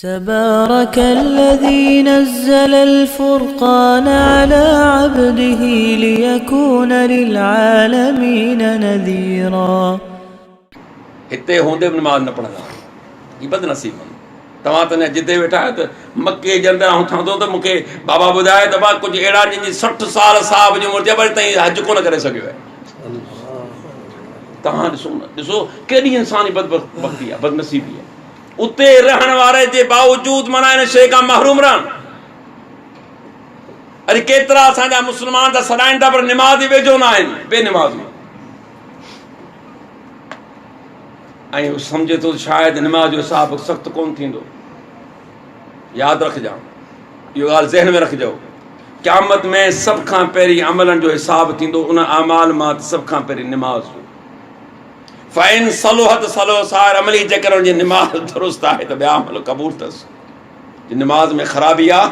تبارك الذي نزل الفرقان على عبده ليكون للعالمين نذيرا. हिते हूंदे बि नमाज़ न पढ़ंदा ही बदनसीब तव्हां त जिते वेठा आहियो त मके जे अंदरि आउं ठहंदो त मूंखे बाबा ॿुधाए त मां कुझु अहिड़ा जंहिंजी 60 साल साहब जी उमिरि जबरु ताईं हज कोन करे सघियो आहे. तव्हां ॾिसो केॾी इंसानी बदबख्ती आहे, बदनसीबी आहे. उते रहण वारे जे बावजूद माना हिन शइ खां महरूम रहनि. अॼु केतिरा असांजा मुस्लमान त सॾाइनि था पर निमाज़ ई वेझो न आहिनि, बेनिमाज़. ऐं सम्झे थो शायदि निमाज़ जो हिसाबु सख़्तु कोन थींदो. यादि रखजांइ, इहो ॻाल्हि ज़हन में रखिजो. क़यामत में सभ खां पहिरीं अमलनि जो हिसाबु थींदो. उन अमाल मां सभ खां पहिरीं निमाज़ जो. फ़इन सलूहत सलो सार अमली जेकर हुनजी निमाज़ दुरुस्त आहे त ॿिया अमल क़बूल अथसि. निमाज़ में ख़राबी आहे,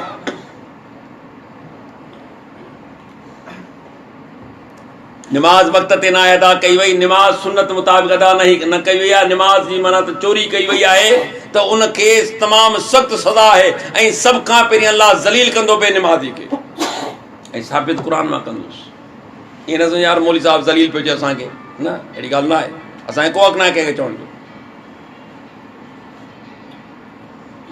निमाज़ वक़्त ते न अदा कई वई, निमाज़ सुन्नत मुताबिक़ अदा न कई वई आहे, निमाज़ जी माना त चोरी कई वई आहे त उनखे तमामु सख़्तु सज़ा आहे. ऐं सभ खां पहिरीं अलाह ज़लील कंदो बेनिमाज़ी खे ऐं साबित क़ुर मां कंदुसि. ईअं न सम्झो यार मौली साहिबु ज़लील पियो चए असांखे, न अहिड़ी ॻाल्हि न आहे. असांखे को हक़ न आहे कंहिंखे चवण जो.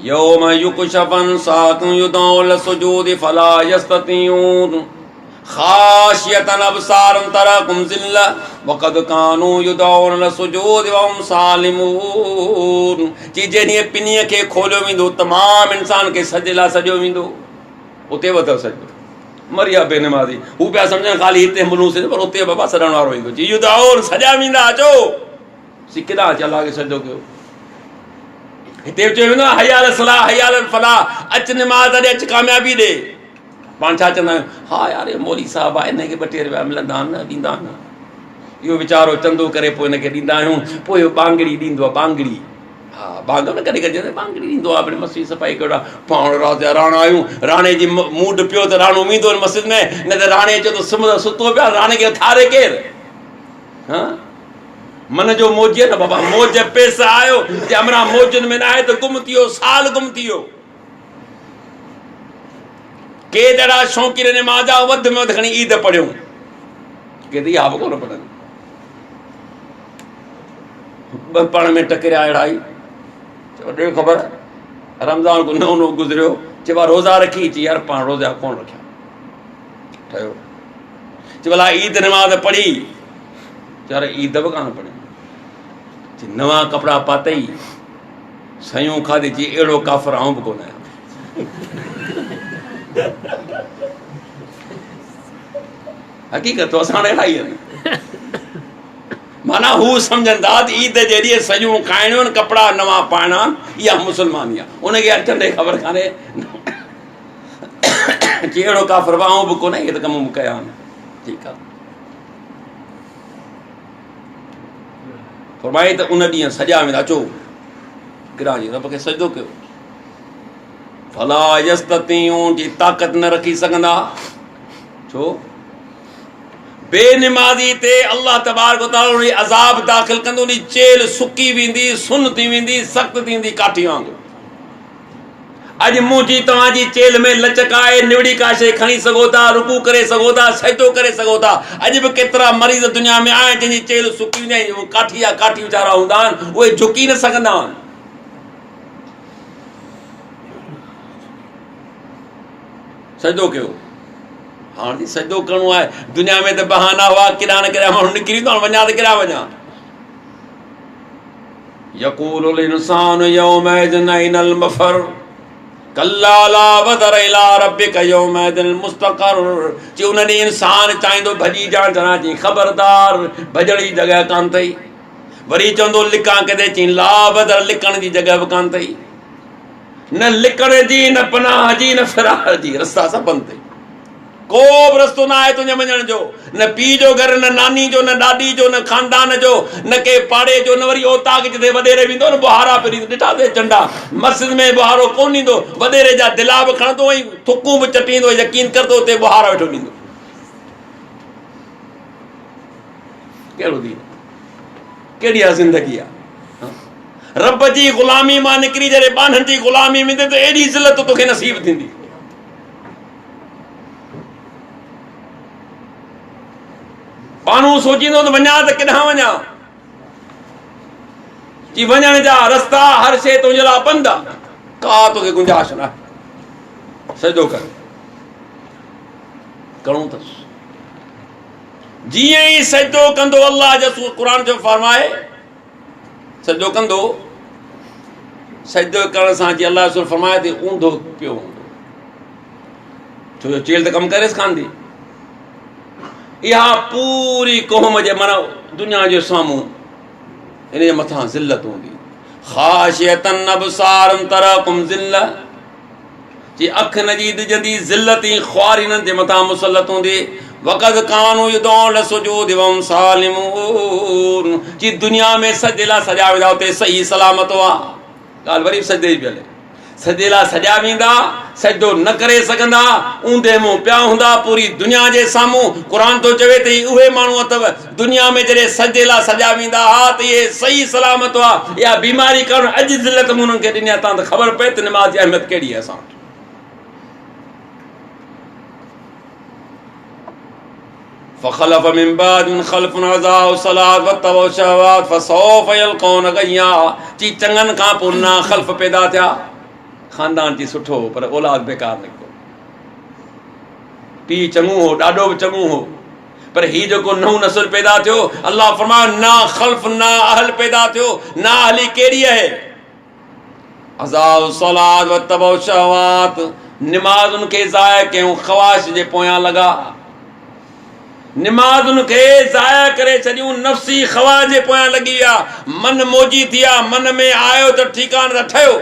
यौम युकशफन साक़ुन युदौल सुजूद फला यस्ततिऊन खाशियतन अबसारन तरकुम ज़िल्ला वक़द कानू युदौन लसुजूद वहुम सालिमून. चीजे ॾींहुं पिनीअ खे खोलियो वेंदो, तमामु इंसान खे सॼे लाइ सॼो वेंदो. उते बि अथव सॼो मरी आहे बेनिमाज़ी. हू पिया सम्झनि ख़ाली हिते मुलूस पर उते बाबा सॾण वारो ईंदो. जी युदौन सॼा वेंदा, अचो सी केॾा अची अलाह खे सॼो कयो. हिते चयो वेंदो हयाल सलाह हयाल फलाह, अच निमाज़ ॾे, अच कामयाबी ॾे. पाण छा चवंदा आहियूं, हा यार मौली साहिबु आहे, हिनखे 2 रुपया मिलंदा आहिनि, न ॾींदा आहिनि. इहो वीचारो चंदो करे पोइ हिनखे ॾींदा आहियूं. पोइ इहो बांगड़ी ॾींदो आहे, बांगड़ी. हा बांग न कॾहिं कॾहिं बांगड़ी ॾींदो आहे. मस्जिद सफ़ाई कहिड़ा पाण राति जा राणा आहियूं. राणे जी मूड पियो त राणो वेंदो मस्जिद में, न त राणे चयो त सुतो पिया, राणे खे उथारे केरु. हा मन जो मौज न बाबा, मौज पैसा आयो जे अमरा मौजनि में न आहे त गुम थी वियो, साल गुम थी वियो. के ॾाढा शौक़ीन निमाज़ आहे, वधि में वधि खणी ईद पढ़ियूं, के त इहा बि कोन पढ़नि. ॿ पाण में टकरिया अहिड़ा ई. चयो ॾे ख़बर रमज़ान को नओं गुज़रियो, चइबो आहे रोज़ा रखी. चई यार पाण रोज़ा कोन रखिया. ठहियो चई भला ईद निमाज़ पढ़ी. यार ईद बि कान पढ़ी. चई नवां कपिड़ा पातई, सयूं खाधी. चई अहिड़ो काफ़र आऊं बि कोन आहियां. हक़ीक़त असां अहिड़ा ई आहिनि. माना हू सम्झनि था त ईद जे ॾींहुं सयूं खाइणियूं आहिनि, कपिड़ा नवां पाइणा आहिनि, इहा मुस्लमानी आहे. उनखे अचनि ख़बर कान्हे. चई अहिड़ो काफ़र आऊं बि कोन, इहे त कम कया आहिनि. ठीकु आहे. फरमाई त उन ॾींहुं सॼा वेंदा, अचो गिराजी रब खे सजदो कयो. फला यस्ततिऊन जी ताक़त न रखी सघंदा. छो बेनिमाज़ी ते अल्लाह तबारक व तआला उन अज़ाब दाख़िल कंदो. उन चेल सुकी वेंदी, सुन थी वेंदी, सख़्तु थींदी काठी वांगुरु. अॼु मुंहिंजी तव्हांजी चेल में लचक आहे, निवड़ी का शइ खणी सघो था, रुकू करे सघो था, सजदो करे सघो था. अॼु बि केतिरा मरीज़ दुनिया में आहिनि जंहिंजी चेल सुकी वेंदी आहे. काठी या काठी वीचारा हूंदा आहिनि, उहे झुकी न सघंदा आहिनि. सजदो कयो. हाणे सजदो करिणो आहे. दुनिया में त बहाना हुआ, केॾा न केॾा माण्हू निकिरी था वञा त केॾा वञा. यक़ूलुल इंसानु यौमइज़िन अइनल मफ़र कल्ला ला वज़र इला रब्बिका यौमइज़िन मुस्तक़र. चई उन ॾींहुं इंसानु चाहींदो भॼी ॼाण चवणा. चई ख़बरदार भॼण जी जॻह कान अथई. वरी चवंदो लिकां किथे. चई ला वज़र लिकण जी जॻह बि कान अथई. न लिकण जी, न पनाह जी, न फिरार जी. रस्ता सभु बंदि अथई. को बि रस्तो न आहे तुंहिंजे वञण जो. न पीउ जो घर, न नानी जो, न ॾाॾी जो, न ख़ानदान जो, न के पाड़े जो, न वरी ओताक जिते वॾेरे वेंदो न बुहारा फिरी ॾिठा ते चंडा. मस्जिद में बुहारो कोन ॾींदो, वॾेरे जा दिला बि खणंदो ऐं थुकूं बि चटींदो. यकीन कर त उते बुहारा वेठो ॾींदो. कहिड़ो दीन, कहिड़ी आहे ज़िंदगी आहे. रब जी ग़ुलामी मां निकिरी जॾहिं ॿाननि जी ग़ुलामी में त एॾी इज़त तोखे नसीब थींदी। माण्हू सोचींदो त वञा त किथां वञा, जी वञण जा रस्ता हर शइ तुंहिंजे लाइ बंदि आहे, का तोखे गुंजाइश न आहे। सजदो कर, करूं अथसि। जीअं ई सजदो कंदो अल्लाह जो क़ुर जो फरमाए सजदो कंदो, सजदो करण सां जीअं अल्लाह जो फरमाए थी ऊंधो पियो हूंदो, छो जो चेल त कमु करेसि कान थी। इहा पूरी क़ौम जे माना दुनिया जे साम्हूं इन जे मथां ज़िल्लत हूंदी। ख़ाशियतन अबसारन तराकुम ज़िल्ला, जी अख न जी ॾिजंदी ज़िल्लत ई ख़्वार हिननि जे मथां मुसलत हूंदी। वक़द कानू युदऊन लिसुजूद वहुम सालिमून, जी दुनिया में सजे लाइ सॼा वेंदा, उते सही सलामत हुआ। ॻाल्हि वरी सजदे जी पई, सजे लाइ सॼा वेंदा, सजदो न करे सघंदा, ऊंधे मुंहुं पिया हूंदा पूरी दुनिया जे साम्हूं। क़ुर थो चवे त उहे माण्हू अथव दुनिया में जॾहिं सजे लाइ सॼा वेंदा हा त इहे सही सलामत हुआ। इहा बीमारी करणु अॼु ज़िल्लत मूं उन्हनि खे ॾिनी आहे। तव्हां त ख़बर पए त निमाज़ जी अहमियत कहिड़ी आहे असां वटि। फखलफ मिन बादिहिम खल्फुन अज़ाउ सलात वत्तबउ शहवात फसौफ यल्क़ौन गय्या, जी चङनि खां पोइ ना खल्फ पैदा थिया, ख़ानदान जी सुठो पर औलाद बेकार निकितो। पीउ चङो हो, ॾाढो बि चङो हो, पर हीउ जेको नओं नस्ल पैदा थियो, अल्लाह फरमायो ना खल्फ ना अहल पैदा थियो। ना अहली कहिड़ी आहे? अज़ाउ सलात वत्तबउ शहवात, निमाज़ुनि खे ज़ाया कयूं, ख़वाहिश जे पोयां लॻा। निमाज़ुनि खे ज़ाया करे छॾियूं, नफ़्सी ख़वाहिश जे पोयां लॻी विया, मन मोजी थी विया। मन में आयो त ठीकान त ठहियो,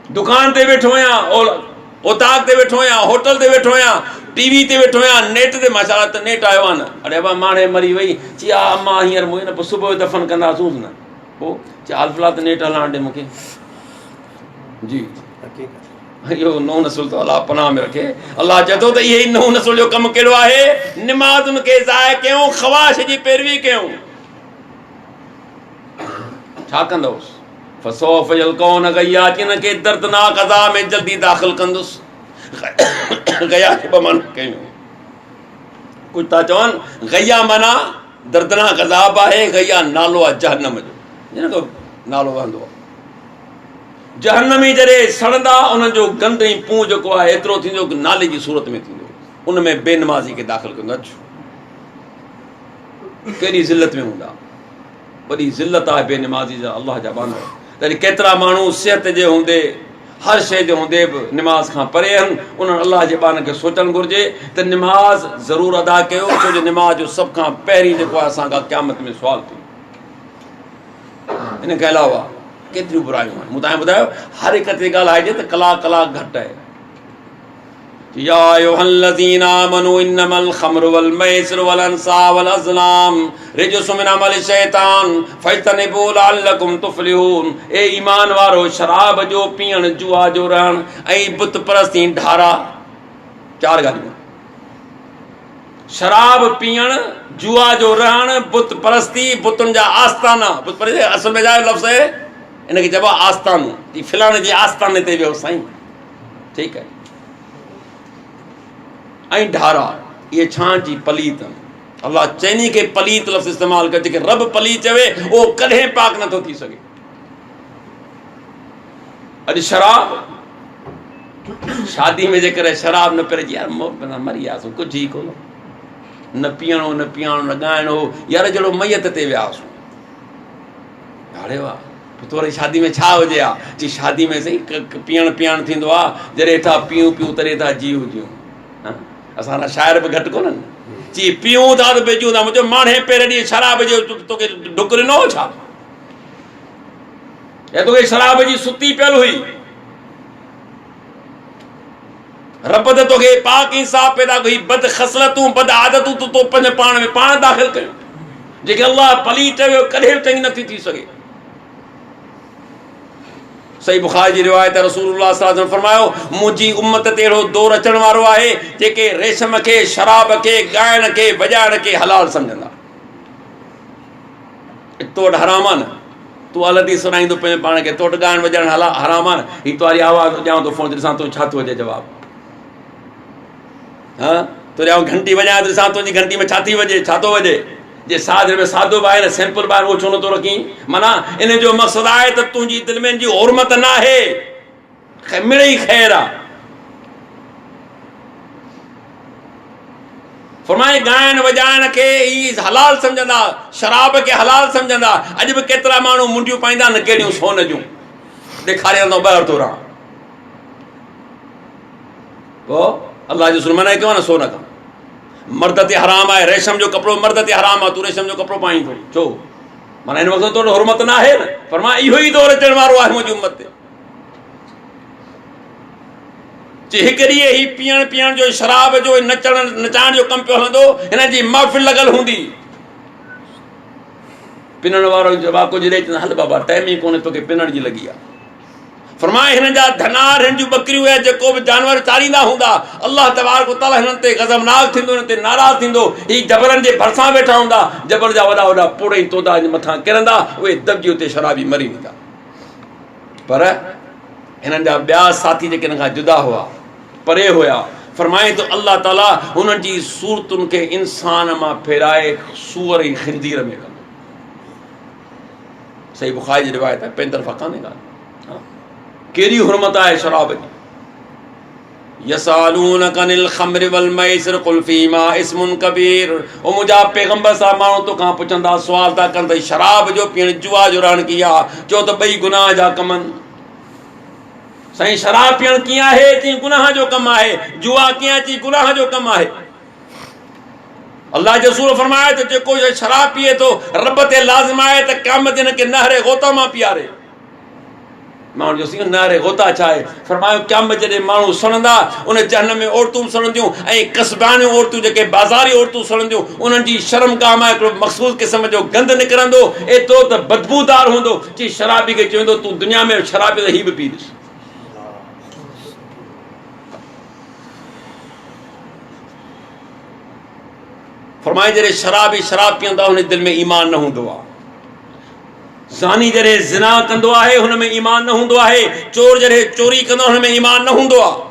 दुकान ते वेठो आहियां, उताक ते वेठो आहियां, होटल ते वेठो आहियां, टीवी ते वेठो आहियां, नेट ते माशाअल्लाह त नेट आयो आहे न। अरे अबा माणे मरी वई, चई हा मां हींअर मूंखे न पोइ सुबुह जो दफ़न कंदासूं न, पोइ चई हाल फ़िलहाल त नेट हलाइण ॾे मूंखे। जी इहो नओं नस्ल तो अलाह पनाह में रखे। अलाह चए थो त इहे ई नओं नस्ल जो कमु कहिड़ो आहे? निमाज़ुनि खे ज़ाया कयूं, ख़वाहिश जी पैरवी कयूं। छा कंदोसि? फसौफ यल्क़ौन गय्या, कि हिन खे दर्दनाक अज़ाब में जल्दी दाख़िल कंदुसि। गया खे ॿ माना कयूं, कुझु था चवनि गया माना दर्दनाक अज़ाब आहे, गया नालो आहे जहन्नम जो, हिन को नालो वहंदो आहे। जहन्नमी जॾहिं सड़ंदा, उन्हनि जो गंद ऐं पूं जेको आहे एतिरो थींदो कि नाले जी सूरत में थींदो, उन में बेनमाज़ी खे दाख़िल कंदो। अचु कहिड़ी ज़िल्लत में हूंदा, वॾी ज़िल्लत आहे बेनमाज़ी जा अलाह जा बांदा। तॾहिं केतिरा माण्हू सिहत जे हूंदे, हर शइ जे हूंदे बि निमाज़ खां परे आहिनि। उन्हनि अलाह जे बान खे सोचणु घुरिजे त निमाज़ ज़रूरु अदा कयो, छो जो निमाज़ जो सभ खां पहिरीं जेको आहे असांखां क़यामत में सुवाल थी। इन खां अलावा केतिरियूं बुरायूं आहिनि। मूं तव्हांखे ॿुधायो हर हिक ते ॻाल्हाइजे त कलाक कलाक घटि आहे। या अय्युहल्लज़ीना आमनू इन्नमल ख़म्रु वल मैसिरु वल अंसाब वल अज़लाम रिजसुम मिन अमलि शैतान फज्तनिबू लअल्लकुम तुफ़्लिहून। ए ईमान वारो, शराब जो पीअण, जुआ जो रहण ऐं बुत परस्ती ढारा, चार ॻाल्हियूं। शराब पीअण, जुआ जो रहण, बुत परस्ती, बुतुनि जा आस्थाना। बुत परस्ती असल में जा लफ़्ज़ आहे, इनखे चइबो आहे आस्थानो, की फिलाणे जे आस्थाने ते वियो साईं, ठीकु आहे। ऐं ढारा, इहे छां जी पलीत आहिनि। अल्लाह चइनी खे पलीत लफ़्ज़ इस्तेमालु करे, जेके रब पलीत चवे उहो कॾहिं पाक नथो थी सघे। अॼु शराब, शादी में जेकर शराब न पिए, यार मरी वियासीं, कुझु ई कोन, न पीअणो न पीअणो न ॻाइणो, यार जहिड़ो मैयत ते वियासीं। हाणे वाह तो वरी शादी में छा हुजे हा, जी शादी में सही पीअण थींदो आहे, जॾहिं था पीऊं पीऊं तॾहिं था जीऊं जियूं। असां शाइर बि घटि कोन्हनि, जी पीऊं था त बेचूं था। मुंहिंजो माणे पहिरें ॾींहुं शराब जो तोखे डुक ॾिनो छा, या तोखे शराब जी सुती पियल हुई? रब त तोखे पाक इंसाफ़ पैदा कई, बद ख़सलतूं बद आदतूं तो पंहिंजे पाण में पाण दाख़िल कयूं, जेके अल्लाह पली चयो कॾहिं बि चङी नथी थी सघे। सही बुखारी जी रिवायत, रसूलुल्लाह सल्लल्लाहु अलैहि वसल्लम फरमायो, मुंहिंजी उम्मत ते अहिड़ो दौर अचण वारो आहे जेके रेशम खे, शराब खे, ॻाइण खे, वॼाइण खे हलाल सम्झंदा। तो वटि हराम आहे न, तूं अलॻि सुञाईंदो पंहिंजे पाण खे तोट ॻाइणु वॼाइणु हराम आहे हीअ तुंहिंजी आवाज़ ॾियां थो फोन ते ॾिसां तूं छा थो वॼे जवाबु हा तुंहिंजे आउं घंटी वॼायां थो ॾिसां तुंहिंजी घंटी में छा थी वॼे छा थो वॼे जे सादे में सादो बि आहे न सिंपल बि आहे उहो छो नथो रखी माना इन जो मक़सदु आहे त तुंहिंजी दिलि में जी हुरमत न आहे मिड़ई ख़ैरु आहे फरमाए ॻाइण वॼाइण खे ई हलाल सम्झंदा शराब खे हलाल सम्झंदा अॼु बि केतिरा माण्हू मुंडियूं पाईंदा न कहिड़ियूं सोन जूं ॾेखारींदा ॿाहिरि थो रहां पोइ अलाह जो रसूल मना कयो आहे न सोन खां मर्द ते हराम आहे रेशम जो कपिड़ो मर्द ते हराम आहे तूं रेशम जो कपिड़ो पाईंदो छो माना हिन वक़्तु तोड़ो हुरमत न आहे न पर मां इहो ई दौरु अचण वारो आहे मुंहिंजी उम्मत ते जे हिकु ॾींहुं ही पीअण जो शराब जो नचाइण जो कमु पियो हलंदो हिन जी महफ़िल लॻल हूंदी पिनण वारो वाको जॾहिं चवंदा हल बाबा टाइम ई कोन्हे तोखे पिनण जी लॻी आहे फरमाए हिन जा धनार हिन जूं बकरियूं ऐं जेको बि जानवर चारींदा हूंदा अलाह तबारक व तआला हिननि ते गज़बनाक थींदो हिन ते नाराज़ थींदो ही जबरनि जे भरिसां वेठा हूंदा जबर जा वॾा वॾा पोड़े तोदा मथां किरंदा उहे दॿिजी उते शराबी मरी वेंदा पर हिननि जा ॿिया साथी जेके हिन खां जुदा हुआ परे हुया फरमाए तो अल्लाह ताला हुननि जी सूरतुनि खे इंसान मां फेराए सूअर ऐं खिंदीर में कंदो सही बुखारी जी रिवायत आहे पंहिंजी तरफ़ां कान्हे ॻाल्हि केड़ी हुरमत आहे शराब जी यसअलूनक अनिल खम्र वल मैसिर कुल फीमा इस्मुन कबीर ओ मुंहिंजा पैगंबर साहब माण्हू तोखां पुछंदा सुवाल था कनि त शराब जो पीअण जुआ जो रहण की आहे चओ त ॿई गुनाह जा कम आहिनि साईं शराब पीअण कीअं आहे चई गुनाह जो कमु आहे जुआ कीअं चई गुनाह जो कमु आहे अल्लाह जो रसूल फरमाए त जेको शराब पीए थो रब ते लाज़िम आहे त क़यामत दिन खे नहरे गोता मां पीआरे माण्हू जो सी नारे गोता छा आहे फरमायो क़यामत जॾहिं माण्हू सड़ंदा उन जहन्नम में औरतूं सड़ंदियूं ऐं कसबानियूं औरतूं जेके बाज़ारी औरतूं सड़ंदियूं उन्हनि जी शर्मगाह मां हिकिड़ो मख़सूस क़िस्म जो गंद निकिरंदो एतिरो त बदबूदार हूंदो चई शराबी खे चवंदो तूं दुनिया में शराबी त ही बि पी ॾिस फरमाए जॾहिं शराबी शराब पीअंदा हुन दिलि में ईमान न हूंदो आहे ज़ानी जॾहिं ज़िना कंदो आहे हुन में ईमान न हूंदो आहे चोर जॾहिं चोरी कंदो हुन में ईमान न हूंदो आहे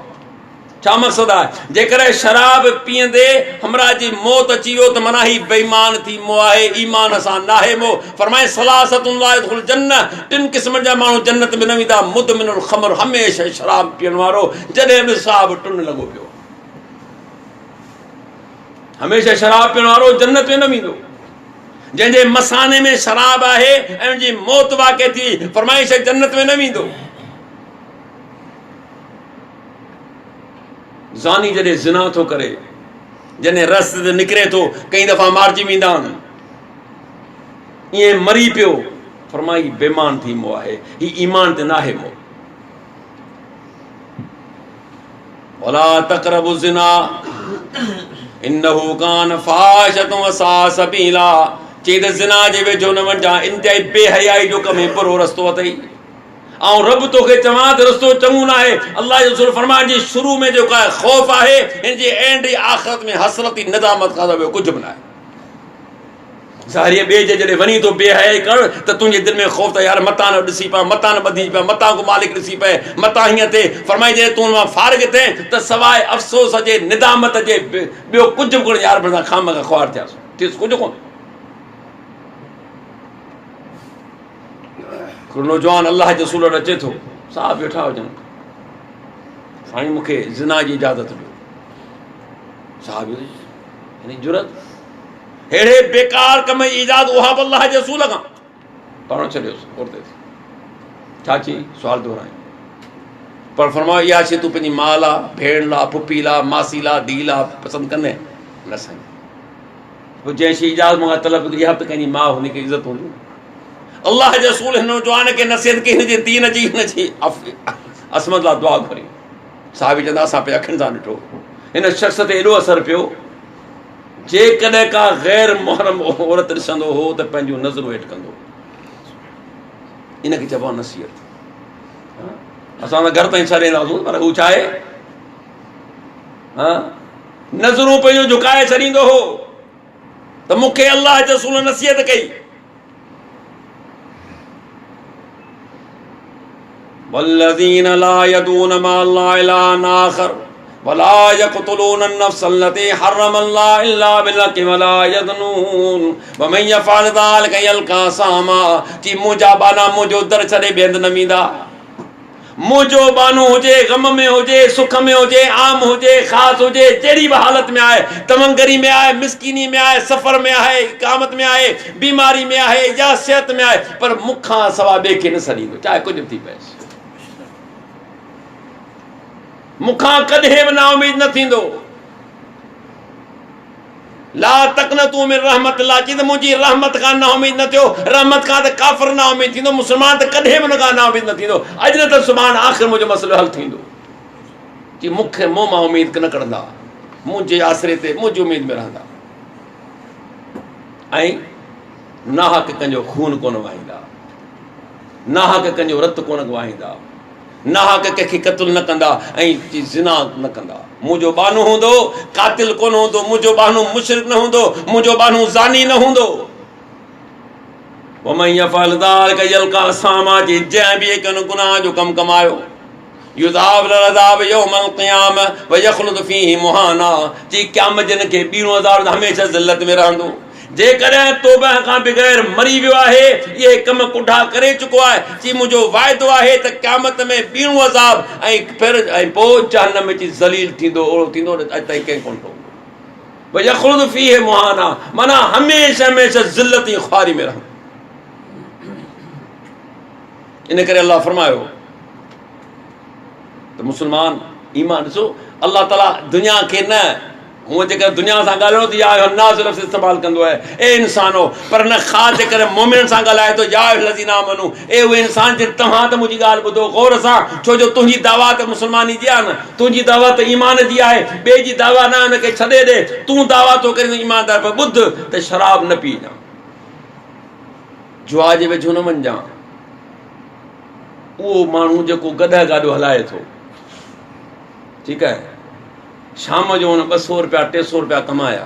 छा मक़सदु आहे जेकॾहिं शराब पीअंदे हमरा जी मौत अची वियो त माना ही बेईमान थी मो आहे ईमान सां नाहे मो फरमाए सलासतुन ला यदखुल जन्नह टिन क़िस्मनि जा माण्हू जन्नत में न वेंदा मुदमिनुल ख़मर हमेशह शराब पीअण वारो जॾहिं बि साहब टुन लॻो पियो हमेशह शराब पीअण वारो जन्नत में न वेंदो जंहिंजे मसाने में शराब आहे ऐं उनजी मौत वाक़ई थी फरमाइश जन्नत में न वेंदो ज़ानी जॾहिं ज़िना थो करे जॾहिं रस्ते ते निकिरे थो कई दफ़ा मारिजी वेंदा आहिनि ईअं मरी पियो फरमाई बेईमान थी मो आहे ही ईमान ते नाहे मो वला तक़रबु ज़िना इन्नहु कान फ़ाहिशतुन व साअ सबीला चई त ज़िना जे वेझो न वञा इंतहाई बेहयाई जो कमु बुरो रस्तो अथई ऐं रब तोखे चवां त रस्तो चङो न आहे अलाह जो रसूल फरमाइनि जी शुरू में जेको आहे ख़ौफ़ आहे हिन जी एंड आख़िरत में हसरत नदामत खां ॿियो कुझु बि न आहे ज़ाहिर ॿिए जे जॾहिं वञी थो बेहयाई कर त तुंहिंजे दिलि में ख़ौफ़ त यार मतां न ॾिसी पए मतां न ॿधी पए मतां को मालिक ॾिसी पए मतां हीअं थिए फरमाई जॾहिं तूं मां फारिग थिए त सवाइ अफ़सोस अचे निदामत अचे ॿियो कुझु बि कोन्हे यार भला खाम खां ख़्वार थियासीं थियुसि कुझु कोन्हे नौजवान अलाह जो रसूल अचे थो साहब वेठा हुजनि साईं मूंखे ज़िना जी इजाज़त ॾियो साहब हिन जुरत अहिड़े बेकार कम जी इजाज़त उहा बि अलाह जे रसूल खां पाण छॾियोसि औरते छा चई सुवाल दोहराई पर फरमायो इहा शइ तूं पंहिंजी माउ लाइ भेण लाइ पुपी लाइ मासी लाइ धीउ लाइ पसंदि कंदे न साईं पोइ जंहिं शइ इजाज़त मूंखां तलब इहा बि कंहिंजी माउ हुनखे इज़त हूंदी अल्लाह जे रसूल हिन नौजवान खे नसीहत कई हिनजे दीन जी हिनजी असमत लाइ दुआ घुरी साहिब चवंदा असां पंहिंजे अखियुनि सां ॾिठो हिन शख़्स ते एॾो असरु पियो जेकॾहिं का गैर मुहरम औरत ॾिसंदो हो त पंहिंजूं नज़रूं हेठि कंदो इनखे चइबो आहे नसीहत असां त घर ताईं छॾींदासीं पर हू छा आहे नज़रूं पंहिंजो झुकाए छॾींदो हो त मूंखे अलाह जे रसूल नसीहत कई वल्लज़ीन ला यदून मअल्लाहि इलाहन आखर वला यक़्तुलून अन-नफ्स अल्लती हर्रमल्लाहु इल्ला बिल-हक़्क़ि वला यज़्नून वमन यफ़अल ज़ालिका यल्क़ा असामा। कि मुंहिंजा बाना मुंहिंजो दर छॾे ॿिए हंधि न वेंदा। मुंहिंजो बानो हुजे, ग़म में हुजे, सुख में हुजे, आम हुजे, ख़ासि हुजे, जहिड़ी बि हालत में आहे, तमंगरी में आहे, मिसकीनी में आहे, सफ़र में आहे, इक़ामत में आहे, बीमारी में आहे या सिहत में आहे, पर मूंखां सवाइ ॿिए खे न सॾींदो, चाहे कुझु बि थी पएसि। मूंखां कॾहिं बि ना उमीद न थींदो। ला तक़नतू मिन रहमतिल्लाह, चई त मुंहिंजी रहमत खां ना उमीद न थियो। रहमत खां त काफ़िर ना उमीद थींदो, मुस्लमान त कॾहिं बि उन खां ना उमीद न थींदो। अॼु न त सुभाणे आख़िर मुंहिंजो मसइलो हल थींदो। कि मूंखे मूं मां उमीद न कंदा, मुंहिंजे आसरे ते मुंहिंजी उमीद में रहंदा ऐं नाहक कंहिंजो खून कोन वहाईंदा, नाहक कंहिंजो रत कोन गवाईंदा, नाहक कंहिंखे क़त्ल न कंदा ऐं ज़िना न कंदा। मुंहिंजो बानो हूंदो कातिल कोन हूंदो, मुंहिंजो बानो मुशरिक न हूंदो, मुंहिंजो बानो ज़ानी न हूंदो। वमन यफ़अल ज़ालिका यल्क़ा असामा, जंहिं बि हिन गुनाह जो कमु कमायो, युज़ाब लअज़ाब यौमल क़ियामह व यख़्लुद फ़ीहि मुहाना, जी क़यामत जिन खे ॿीणो अज़ाब हमेशह ज़िल्लत में रहंदो। जेकॾहिं तौबा खां बग़ैर मरी वियो आहे, इहे कम कुठा करे चुको आहे, जी मुंहिंजो वाइदो आहे त क़यामत में ॿीणो अज़ाब ऐं फिर ऐं पोइ जहन्नम में ज़लील थींदो, ओड़ो थींदो अॼु ताईं कंहिं कोन ठहंदो। व यख़्लुद फ़ीहि मुहाना, माना हमेशह हमेशह ज़िल्लत ऐं ख़्वारी में रहंदो। इन करे अल्लाह फरमायो त मुस्लमान ईमान ॾिसो, अल्लाह ताला दुनिया खे न, हूअं जेकर दुनिया सां ॻाल्हायो त या नाज़ लफ़्ज़ इस्तेमालु कंदो आहे, ए इंसानो, पर न ख़ासि जेकर मोमिननि सां ॻाल्हाए थो, या अय्युहल्लज़ीना आमनू, ए उहे इंसान जे तव्हां त मुंहिंजी ॻाल्हि ॿुधो गौर सां, छो जो तुंहिंजी दावा त मुस्लमानी जी आहे न, तुंहिंजी दावा त ईमान जी आहे, ॿिए जी दावा न, हुनखे छॾे ॾे। तूं दावा थो करे ईमानदार, पर ॿुध त शराब न पीजां, जुआ जे वेझो न वञजां। उहो माण्हू जेको गॾह गाॾो हलाए थो, ठीकु आहे, शाम जो हुन 200 रुपया 300 रुपया कमाया,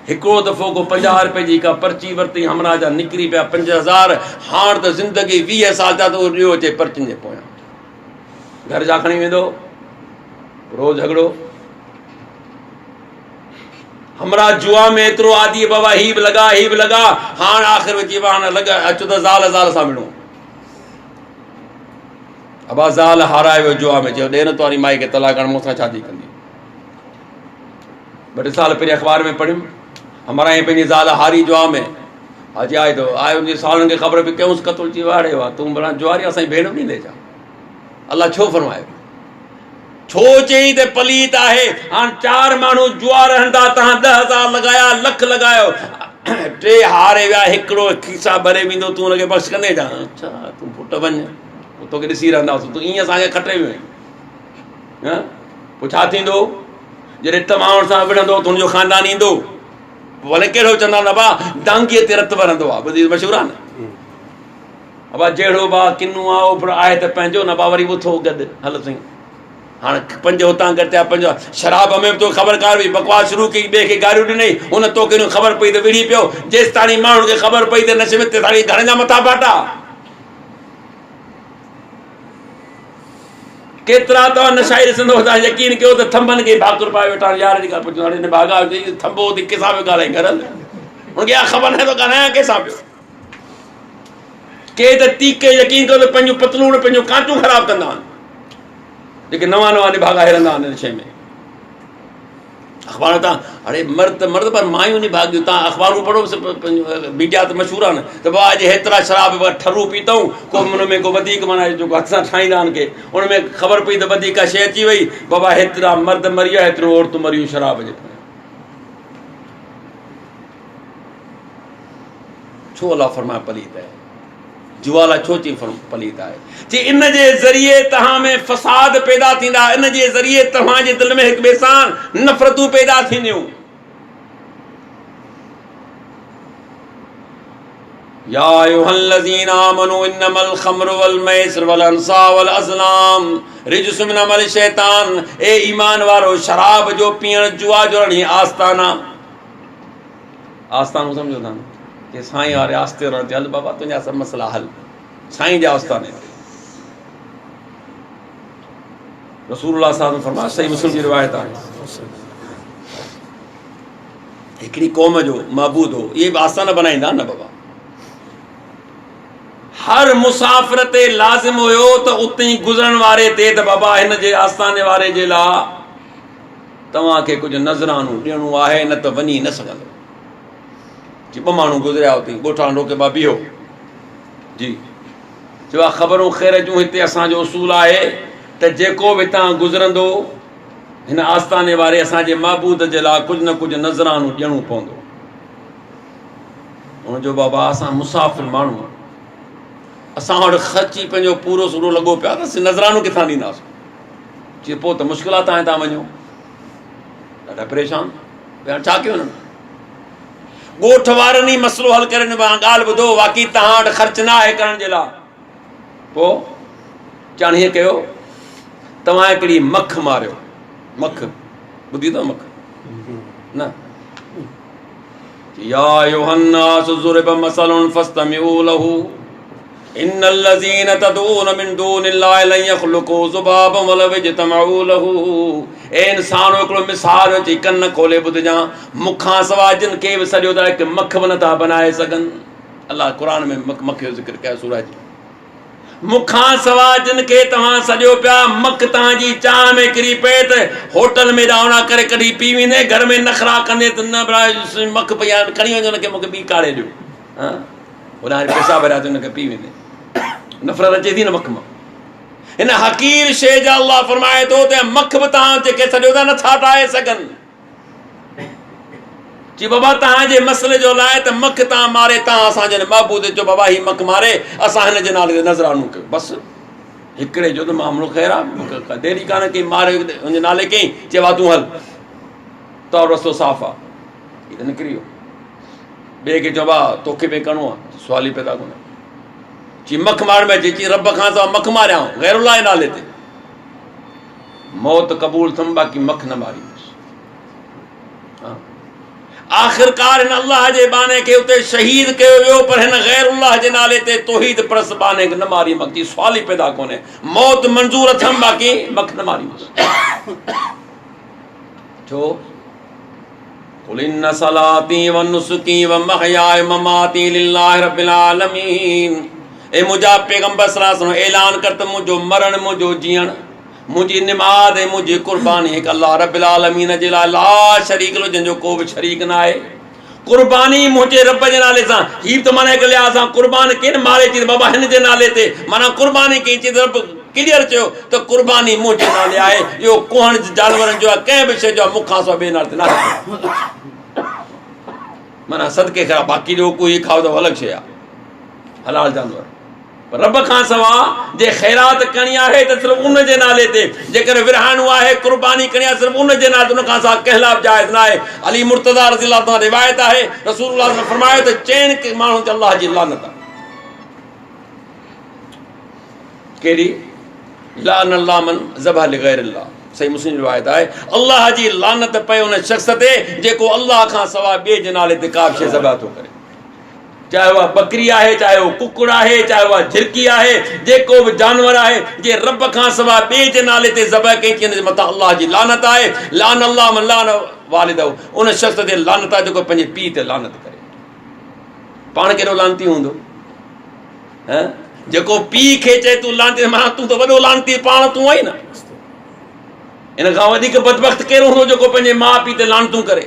हिकिड़ो दफ़ो को 50 रुपए जी का पर्ची वरिती, हमरा जा निकिरी पिया 5000। हाणे त ज़िंदगी 20 साल जा तो ॾियो अचे पर्चियुनि जे पोयां, घर जा खणी वेंदो, रोज़ झगड़ो। हमरा जुआ में एतिरो आदी, बाबा ही बि लॻा, ही बि लॻा, हाणे आख़िर में चइबो हाणे लॻा, अचो त ज़ाल सां मिलूं। अबा ज़ाल हाराए वियो जुआ में, चयो ॾे न तोरी माई खे तलाक, हाणे मूंसां शादी कंदी। 2 साल पहिरीं अख़बार में पढ़ियुमि, हमारा ही पंहिंजी ज़ाल हारी जुआ में, अॼु आए थो आए उनजे सालनि खे ख़बर पई कयूंसि क़त्ल जी वाड़े वाह, तूं भला जुआरी असांजी भेण बि ॾींदे छा? अलाह छो फरमायो? छो चई त पलीत आहे। हाणे 4 माण्हू जुआ रहंदा, तव्हां 10,000 लॻाया, लख लॻायो, 3 हारे विया, हिकिड़ो खीसा भरे वेंदो, तूं हुनखे बख़्श कंदे छा? अच्छा तूं पुटु वञ, तोखे ॾिसी रहंदासीं, तूं ईअं असांखे खटे वियो आहीं। पोइ छा थींदो? जॾहिं तमाम सां विढ़ंदो त हुनजो ख़ानदान ईंदो, भले कहिड़ो चवंदा न बा डांगीअ ते रत भरंदो आहे, ॿुधी मशहूरु आहे न, अबा जहिड़ो बा किन्नू आहे उहो आहे त पंहिंजो न बा वरी उथो गॾु हल साईं। हाणे 5 हुतां गॾिया 5 शराब में बि तो ख़बरकार हुई, बकवास शुरू कई, ॿिए खे गारियूं ॾिनई, हुन तोखे ख़बर पई त विढ़ी पियो, जेसि ताणी माण्हुनि खे ख़बर पई त नशे में तेसिताणी घर जा मथां फाटा। केतिरा तव्हां नशाई ॾिसंदो, तव्हां यकीन कयो त थंभनि खे भाकुर पाए वेठा, यार जी ॻाल्हि पुछो, हाणे भागा थंभो थी कंहिंसां पियो ॻाल्हाई घर, हुनखे ख़बर न आहे थो ॻाल्हायां कंहिंसां पियो। के त तीके यकीन कयो त पंहिंजूं पतलूण पंहिंजूं कांचूं ख़राबु कंदा आहिनि, जेके नवां निभागा हिरंदा आहिनि नशे में। अख़बार तां हाणे मर्द पर मायूं निभागियूं, तव्हां अख़बारूं पढ़ो, मीडिया त मशहूरु आहे न, त बाबा अॼु हेतिरा शराब ठरू पीतऊं, को हुन में को वधीक माना जेको हथ सां ठाहींदा आहिनि के, उन में ख़बर पई त वधीक शइ अची वई, बाबा हेतिरा मर्द मरी विया, हेतिरो औरतूं मरियूं शराब जे। छो अलाह फरमाए पलीत आहे? जुआ छो चई पलीत आहे? चई इन जे ज़रिए तव्हां में फ़साद पैदा थींदा, इन जे ज़रिए तव्हांजे दिलि में हिक ॿिए सां नफ़रतूं पैदा थींदियूं। या अय्युहल्लज़ीना आमनू इन्नमल ख़म्रु वल मैसिर वल अंसाब वल अज़लाम रिजसुम मिन अमल शैतान, ए ईमान वारो, शराब जो पीअण, जुआ जो रणी आस्ताना, आस्तानो सम्झो था न, कि साईं वारे आस्ते रहंदे, हल बाबा तुंहिंजा सभु मसला हल, साईं जे आस्ताने ते। रसूलुल्लाह साहब फरमाया, सही मुस्लिम जी रिवायत आहे, हिकिड़ी क़ौम जो महबूद हो, इहे बि आस्थान बनाईंदा न बाबा, हर मुसाफ़िर ते लाज़िम हुयो त उते ई गुज़रण वारे ते त बाबा हिन जे आस्थाने वारे जे लाइ तव्हांखे कुझु नज़रानो ॾियणो आहे, न त वञी न सघंदो। जी 2 माण्हू गुज़रिया हुते, ॻोठाण रोके बा बीहो जी, चयो आहे ख़बरूं ख़ैर जूं, हिते असांजो उसूल आहे त जेको बि हितां गुज़रंदो हिन आस्थाने वारे असांजे महबूद जे लाइ कुझु न कुझु नज़रानो ॾियणो पवंदो। हुनजो बाबा असां मुसाफ़िर माण्हू, असां वटि ख़र्ची पंहिंजो पूरो सूरो लॻो पियो आहे, त नज़रानो किथां ॾींदासीं? चई पोइ त मुश्किलात आहे, तव्हां वञो। ॾाढा परेशान, हाणे छा कयूं? ॻोठ वारनि ई मसइलो हल करे ॻाल्हि ॿुधो, वाक़ई तव्हां वटि ख़र्च न आहे करण जे लाइ, पोइ चवण हीअं कयो, तव्हां हिकिड़ी मख मारियो। मख ॿुधी अथव? मख न, या अय्युहन्नास ज़ुरिब मसलुन फस्तमिऊ लहू इन्नल लज़ीना तदऊन मिन दूनिल्लाहि लन यख़्लुक़ू ज़ुबाबन वलव इज्तमऊ लहू। ए इंसान, हिकिड़ो मिसाल अची कन खोले ॿुधजां, मूंखां सवाइ जिन खे बि सॼो त हिकु मख बि नथा बनाए सघनि। अलाह क़ुर में मख जो ज़िक्र कयो सूरह जी। मूंखां सवाइ जिन खे तव्हां सॼो पिया, मख तव्हांजी चांहि में किरी पए त होटल में ॾावणा करे कढी पी वेंदे, घर में नखरा कंदे त न भला मख पई आहे, खणी वञो हुनखे, मूंखे ॿी काढ़े ॾियो। हा, होॾां पैसा भरिया त हुनखे पी वेंदे, नफ़रत अचे थी न मख मां। हिन हक़ीर शइ जा अलाह फरमाए थो त मख बि तव्हां जेके सॼो था नथा ठाहे सघनि। जी बाबा तव्हांजे मसइले जो लाइ त मख तव्हां मारे, तव्हां असांजे महबूद जो बाबा ही मख मारे, असां हिन जे नाले ते नज़रानो कयो। बसि हिकिड़े जो त मामिलो ख़ैर आहे, देरी कान कई, मारे हुनजे नाले कई, चयो आहे तूं हल, तो रस्तो साफ़ आहे, हीअ त निकिरी वियो। ॿिए खे चइबो आहे तोखे बि करिणो आहे, सुवाल ई पैदा कोन्हे। चई मख मार में अचे, चई रब खां सवाइ मख मारियां ग़ैरुल्लाह जे नाले ते, मौत क़बूल थम, बाक़ी मख न मारी। आख़िरकार हिन अल्लाह जे बाने खे उते शहीद कयो वियो, पर हिन ग़ैरुल्लाह जे नाले ते तौहीद परस्त बाने खे न मारी। मक्की सुवाल ई पैदा कोन्हे, मौत मंज़ूर अथमि, बाक़ी मख न मारी। छो? कुल इन्न सलाती व नुसुकी व महयाय ममाती लिल्लाहि रब्बिल आलमीन। ए मुंहिंजा पैगंबर सल्लल्लाहु अलैहि वसल्लम ऐलान कर त मुंहिंजो मरण, मुंहिंजो जीअण, मुंहिंजी निमाज़ ऐं मुंहिंजी कुर्बानी हिकु अल्लाह रब्बिल आलमीन जे लाइ, ला शरीक लो, जंहिंजो को बि शरीक न आहे। कुर्बानी मुंहिंजे रब जे नाले सां, हीअ त माना हिकु लिहाज़ सां कुर्बान केरु मारे थी बाबा हिन जे नाले ते, माना कुर्बानी कई थी, रब क्लियर चयो त कुर्बानी मुंहिंजे नाले आहे। इहो कोहण जानवरनि जो आहे, कंहिं बि शइ जो आहे, मूंखां सवाइ ॿिए नाले ते न, माना सदके ख़राब, बाक़ी जो कोई खाओ त अलॻि शइ आहे, हलाल जानवर। रब खां सवाइ जे ख़ैरात करणी आहे त सिर्फ़ु उन जे नाले ते, जेकर विरहाइणो आहे, कुर्बानी करणी आहे, सिर्फ़ु उन जे नाले ते, उन खां सवाइ कंहिं लाइ बि जाइज़ न आहे। अली मुर्तज़ा रज़ियल्लाहु ताला रिवायत आहे, रसूलुल्लाह ने फरमायो त चइनि के माण्हुनि ते अल्लाह जी लानत आहे। कहिड़ी? लान अल्लाह मन ज़बह लिग़ैरिल्लाह, सही मुस्लिम रिवायत आहे, अल्लाह जी लानत पए उन शख़्स ते जेको अल्लाह खां सवाइ ॿिए जे नाले ते का बि शइ ज़बह थो करे, चाहे उहा बकरी आहे, चाहे उहो कुकुड़ आहे, चाहे उहा झिरकी आहे, जेको बि जानवर आहे, जे रब खां सवाइ ॿिए जे नाले ते ज़बह कई थी, हुन जे मथां अल्लाह जी लानत आहे। लान अल्लाह मन लान वालिदहु, उन शख़्स ते लानत आहे जेको पंहिंजे पीउ ते लानत करे। पाण केॾो लानती हूंदो, ह जेको पीउ खे चए तूं लानती, माना तूं त वॾो लानती पाण तूं आई न। इन खां वधीक बदबख़्त केरु हूंदो जेको पंहिंजे माउ पीउ ते लानतूं करे।